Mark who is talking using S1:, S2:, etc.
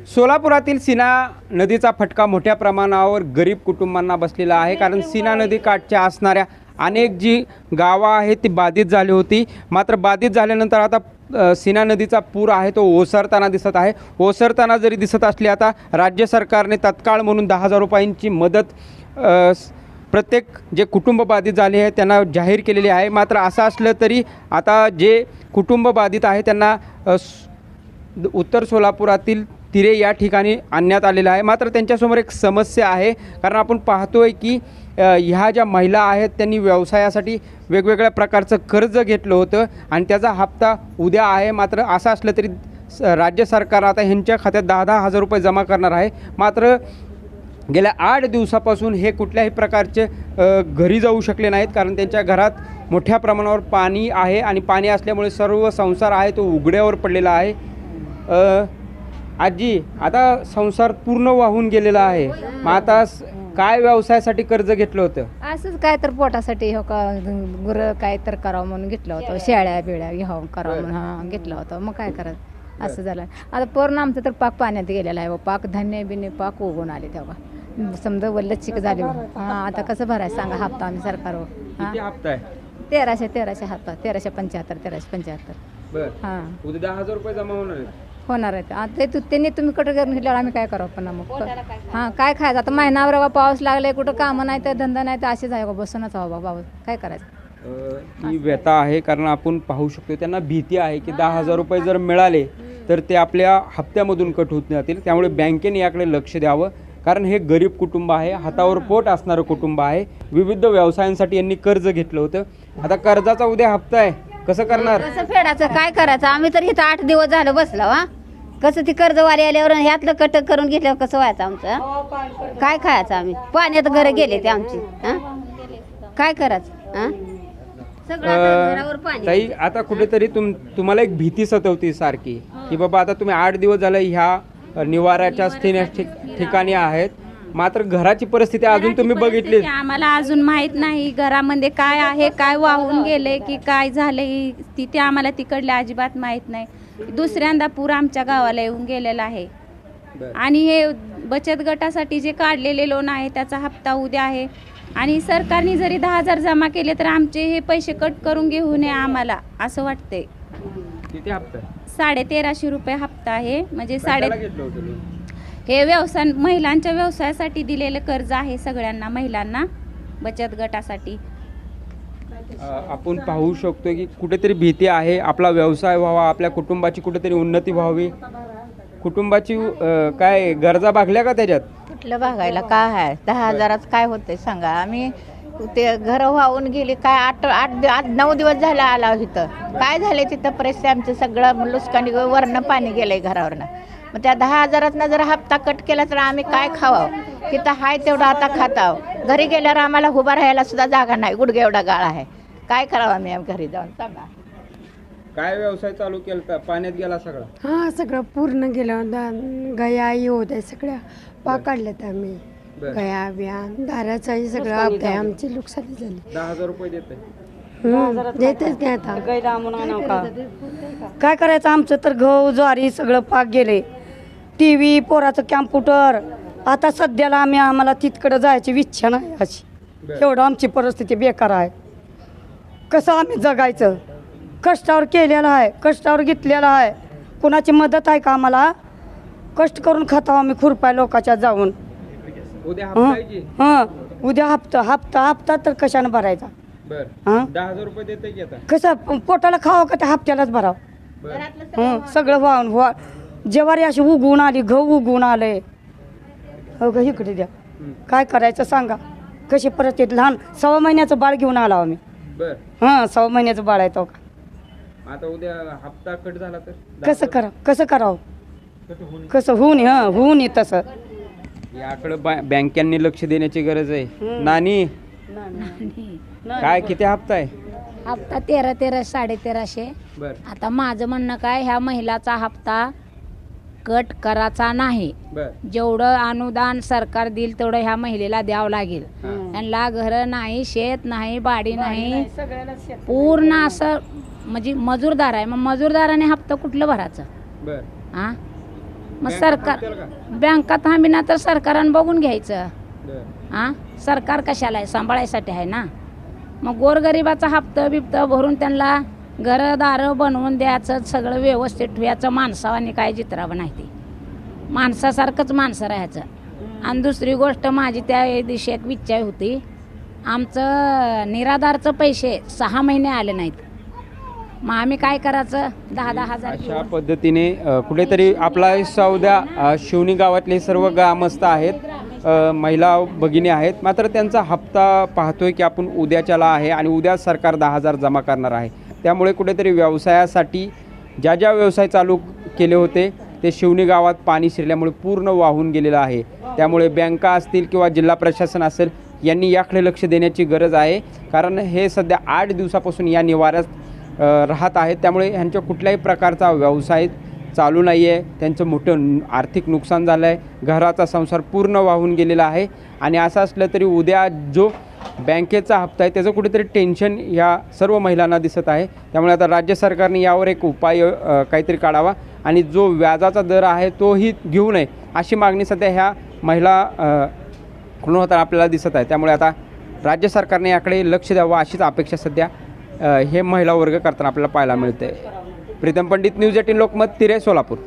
S1: सोलापुरातील सीना नदीचा फटका मोठ्या प्रमाणावर गरीब कुटुंबांना बसलेला आहे. कारण सीना नदी काठच्या असणाऱ्या अनेक जी गावं आहेत ती बाधित झाली होती. मात्र बाधित झाल्यानंतर आता सीना नदीचा पूर आहे तो ओसरताना दिसत आहे. ओसरताना जरी दिसत असली आता राज्य सरकारने तत्काळ म्हणून 10,000 रुपयांची मदत प्रत्येक जे कुटुंब बाधित झाले आहे त्यांना जाहीर केलेली आहे. मात्र असं असलं तरी आता जे कुटुंब बाधित आहे त्यांना उत्तर सोलापुरातील तिरे या ठिकाणी आणण्यात आलेलं आहे. मात्र त्यांच्यासमोर एक समस्या आहे. कारण आपण पाहतोय की ह्या ज्या महिला आहेत त्यांनी व्यवसायासाठी वेगवेगळ्या प्रकारचं कर्ज घेतलं होतं आणि त्याचा हप्ता उद्या आहे. मात्र असं असलं तरी राज्य सरकार आता ह्यांच्या खात्यात 10,000 रुपये जमा करणार आहे. मात्र गेल्या 8 दिवसापासून हे कुठल्याही प्रकारचे घरी जाऊ शकले नाहीत. कारण त्यांच्या घरात मोठ्या प्रमाणावर पाणी आहे आणि पाणी असल्यामुळे सर्व संसार आहे तो उघड्यावर पडलेला आहे. आजी, आता संसार पूर्ण वाहून गेलेला आहे. मग आता काय व्यवसायासाठी कर्ज घेतलं होतं?
S2: असंच काय तर पोटासाठी हो का गुरं काय तर करावं म्हणून घेतलं होतं. शेळ्या बिळ्या घ्यावं करावं म्हणून घेतलं होतं. मग काय करायचं असं झालं. आता पूर्ण आमचं तर पाक पाण्यात गेलेला आहे. पाक धान्य बिन्य पाक उगवून आले तेव्हा समजा वल्ल चिक झाले. हां, आता कसं भरायचं सांगा हप्ता आम्ही सरकारवर?
S1: किती हप्ता आहे?
S2: 1300 हप्ता 1375 1375.
S1: बरं.
S2: हां,
S1: उद्या 10,000 रुपये जमा होणार आहेत.
S2: होणार आहे. आता ते त्यांनी तुम्ही कट करून घेतल्यावर आम्ही काय करावं पण मग? हां, काय खायचं आता? महिनाभर बाबा पाऊस लागले, कुठं कामं नाही तर धंदा नाही तर असेच आहे बसूनच हवं बाबा. काय करायचं?
S1: ही व्यथा आहे. कारण आपण पाहू शकतो त्यांना भीती आहे की 10,000 रुपये जर मिळाले तर ते आपल्या हप्त्यामधून कट होत जातील. त्यामुळे बँकेने याकडे लक्ष द्यावं. कारण हे गरीब कुटुंब आहे, हातावर पोट असणारं कुटुंब आहे. विविध व्यवसायांसाठी यांनी कर्ज घेतलं होतं. आता कर्जाचा उद्या हप्ता आहे, कसं करणार?
S3: कसं फेडायचं? काय करायचं? आम्ही तर इथं 8 दिवस झालं बसलो. हा, कसं ती कर्जवारी आल्यावर ह्यातलं कटक करून घेतल्यावर कसं व्हायचं आमचं? काय खायचं? आम्ही पाण्यात घरं गेले ते आमची. हा, काय करायचं? हा, सगळं आता घरावर पाणी.
S1: ताई, आता कुठेतरी तुम्हाला एक भीती सतवती सारखी की बाबा आता तुम्ही 8 दिवस झाले ह्या निवाऱ्याच्या ठिकाणी आहेत. मात्र घराची परिस्थिती अजून तुम्ही बघितली?
S4: आम्हाला अजून माहित नाही घरामध्ये काय आहे, काय वाहून गेले की काय झाले तिथे आम्हाला तिकडले अजिबात माहित नाही. दुसऱ्यांदा पूर आमच्या गावाला येऊन गेलेला आहे. आणि हे बचत गटासाठी जे काढलेले लोन आहे त्याचा हप्ता उद्या आहे. आणि सरकारने जरी 10,000 जमा केले तर आमचे हे पैसे कट करून घेऊ नये आम्हाला असं वाटतंय.
S1: किती हप्ता?
S4: 1350 रुपये हप्ता आहे. म्हणजे हे व्यवसाय महिलांच्या व्यवसायासाठी दिलेलं कर्ज आहे सगळ्यांना महिलांना बचत गटासाठी.
S1: आपण पाहू शकतो की कुठेतरी भीती आहे. आपला व्यवसाय व्हावा, आपल्या कुटुंबाची कुठेतरी उन्नती व्हावी. कुटुंबाची काय गरजा भागल्या का त्याच्यात?
S5: कुठलं भागायला काय आहे? 10,000च काय होतंय सांगा? आम्ही ते घरं वाहून गेले. काय 8-9 दिवस झाला आला इथं. काय झालंय तिथं परिस्थिती? आमचं सगळं लुस्कानी वरनं पाणी गेलंय घरावरनं. मग त्या 10,000तनं जर हप्ता कट केला तर आम्ही काय खावावं? तिथं हाय तेवढं आता खात आहोत. घरी गेल्यावर आम्हाला उभा राहायला सुद्धा जागा नाही. गुडघे एवढा गाळ आहे. काय करावं आम्ही घरी जाऊन सांगा?
S1: काय व्यवसाय चालू केला? पाण्यात गेला सगळा?
S6: हां, सगळं पूर्ण गेलं. गया होत्या सगळ्या पाक काढल्यात आम्ही. गया बिया दाराचाही सगळं आपल्या आमची नुकसानी झाली.
S1: 10,000 रुपये देते?
S6: देतेच नाही आता. काय करायचं? आमचं तर गहू ज्वारी सगळं पाक गेले. TV पोराचं कॅम्प्युटर. आता सध्याला आम्हाला तिथकडं जायची इच्छा नाही अशी. एवढं आमची परिस्थिती बेकार आहे. कसं आम्ही जगायचं? कष्टावर केलेलं आहे, कष्टावर घेतलेलं आहे. कुणाची मदत आहे का आम्हाला? कष्ट करून खाताव आम्ही खुरपाय लोकांच्या जाऊन.
S1: उद्या हप्ता आहे की?
S6: हां, उद्या हप्ता तर कशानं भरायचा?
S1: बरं. 10,000 रुपये देते की आता?
S6: कसं पोटाला खावं का त्या हप्त्यालाच भरावं? सगळं वाहून ज्वारी अशी उगवून आली, गहू उगवून आले. हो का, इकडे द्या. काय करायचं सांगा? कशी परिस्थिती? लहान 6 महिन्याचं बाळ घेऊन आलो आम्ही. हां, 6 महिन्याचं बाळ आहे तो का.
S1: आता उद्या हप्ता कट झाला तर
S6: कसं करावं? कसं होऊन ये तसं.
S1: याकडे बँकांनी लक्ष देण्याची गरज आहे. नानी, काय किती हप्ता आहे?
S3: हप्ता 1300 1350.
S1: बरं.
S3: आता माझं म्हणणं काय, ह्या महिलाचा हप्ता कट करायचा नाही. जेवढं अनुदान सरकार देईल तेवढं ह्या महिलेला द्यावं लागेल. त्यांना घर नाही, शेत नाही, बाडी नाही, पूर्ण असं म्हणजे मजूरदार आहे. मग मजूरदाराने हप्ता कुठलं भरायचं? हां,
S7: मग सरकार बँकात हमी ना तर सरकारानं बघून घ्यायचं. हां सरकार कशाला आहे, सांभाळायसाठी आहे ना. मग गोरगरिबाचा हप्ता बिप्ता भरून त्यांना घरदारं बनवून द्यायचं, सगळं व्यवस्थित ठेवायचं. माणसावानी काय जित्रावं नाही ते, माणसासारखंच माणसं राहायचं. आणि दुसरी गोष्ट माझी त्या दिवशी एक इच्छा होती, आमचं निराधारचं पैसे 6 महिने आले नाहीत. मग आम्ही काय करायचं, 10-10 हजार
S1: अशा पद्धतीने कुठेतरी आपला सौद्या शिवणी गावातले सर्व ग्रामस्थ आहेत, महिला भगिनी आहेत. मात्र त्यांचा हप्ता पाहतोय की आपण उद्याच्याला आहे आणि उद्या सरकार 10,000 जमा करणार आहे. त्यामुळे कुठेतरी व्यवसायासाठी ज्या ज्या व्यवसाय चालू केले होते ते शिवणी गावात पाणी शिरल्यामुळे पूर्ण वाहून गेलेलं आहे. त्यामुळे बँका असतील किंवा जिल्हा प्रशासन असेल यांनी याकडे लक्ष देण्याची गरज आहे. कारण हे सध्या 8 दिवसापासून या निवाऱ्यात राहत आहेत. त्यामुळे ह्यांच्या कुठल्याही प्रकारचा व्यवसाय चालू नाही आहे. त्यांचं मोठं आर्थिक नुकसान झालं आहे. घराचा संसार पूर्ण वाहून गेलेला आहे. आणि असं असलं तरी उद्या जो बँकेचा हप्ता आहे त्याचं कुठेतरी टेन्शन ह्या सर्व महिलांना दिसत आहे. त्यामुळे आता राज्य सरकारने यावर एक उपाय काहीतरी काढावा आणि जो व्याजाचा दर आहे तोही घेऊ नये अशी मागणी सध्या ह्या महिला कडून होताना आपल्याला दिसत आहे. त्यामुळे आता राज्य सरकारने याकडे लक्ष द्यावं अशीच अपेक्षा सध्या हे महिला वर्ग करताना आपल्याला पाहायला मिळते. प्रीतम पंडित, न्यूज 18 लोकमत, तिरे, सोलापूर.